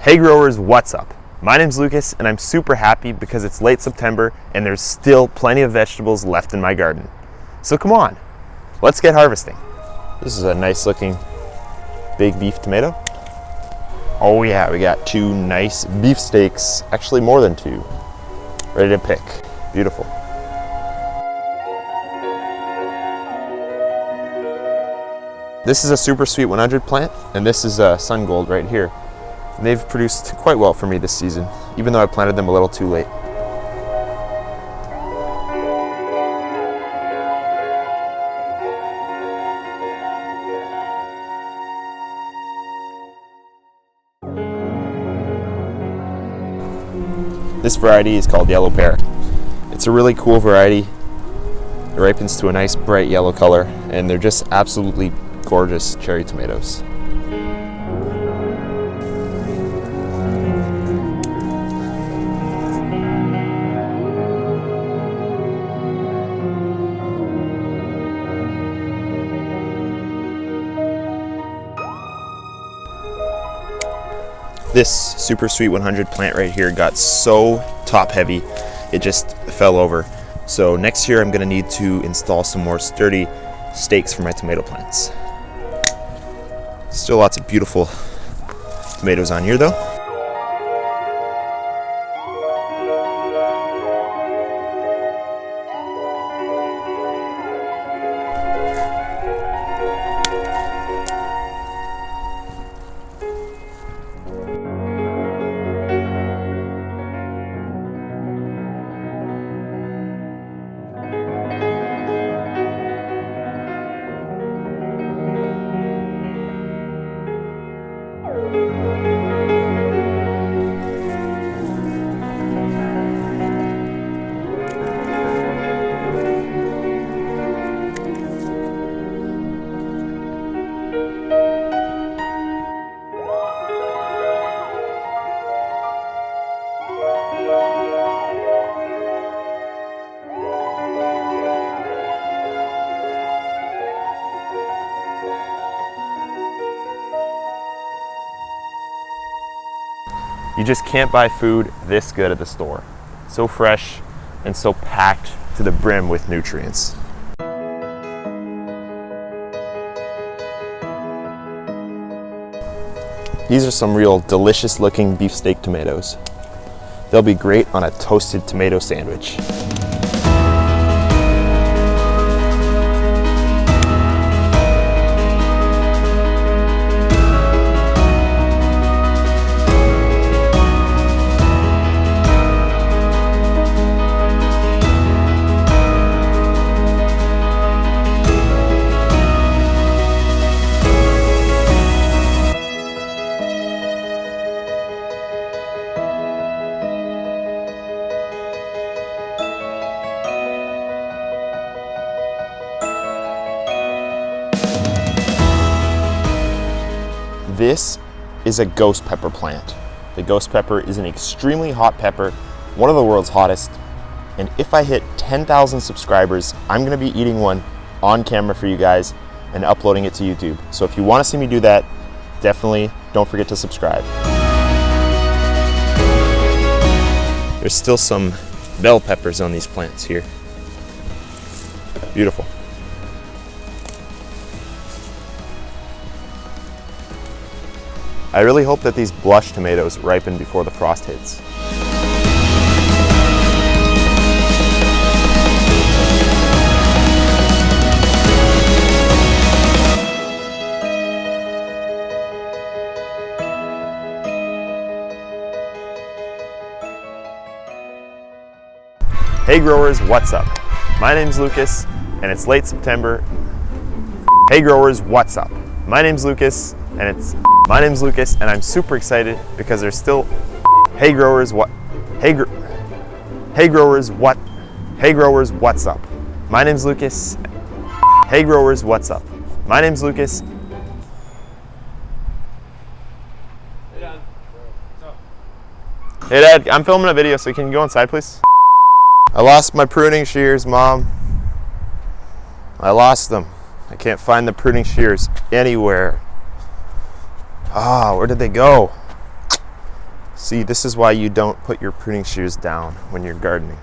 Hey growers, what's up? My name's Lucas and I'm super happy because it's late September and there's still plenty of vegetables left in my garden. So come on, let's get harvesting. This is a nice looking big beef tomato. Oh yeah, we got two nice beef steaks, actually more than two, ready to pick. Beautiful. This is a Super Sweet 100 plant and this is a Sun Gold right here. They've produced quite well for me this season, even though I planted them a little too late. This variety is called Yellow Pear. It's a really cool variety. It ripens to a nice bright yellow color, and they're just absolutely gorgeous cherry tomatoes. This Super Sweet 100 plant right here got so top heavy, it just fell over. So next year I'm gonna need to install some more sturdy stakes for my tomato plants. Still lots of beautiful tomatoes on here though. You just can't buy food this good at the store. So fresh and so packed to the brim with nutrients. These are some real delicious looking beefsteak tomatoes. They'll be great on a toasted tomato sandwich. This is a ghost pepper plant. The ghost pepper is an extremely hot pepper, one of the world's hottest. And if I hit 10,000 subscribers, I'm gonna be eating one on camera for you guys and uploading it to YouTube. So if you wanna see me do that, definitely don't forget to subscribe. There's still some bell peppers on these plants here. Beautiful. I really hope that these blush tomatoes ripen before the frost hits. Hey growers, what's up? My name's Lucas and it's late September. Hey growers, what's up? My name's Lucas and I'm super excited because there's still Hey growers, what's up? My name's Lucas. Hey growers, what's up? My name's Lucas. Hey Dad. What's up? Hey Dad, I'm filming a video, so can you go inside please? I lost my pruning shears, Mom. I lost them. I can't find the pruning shears anywhere. Ah, where did they go? See, this is why you don't put your pruning shears down when you're gardening.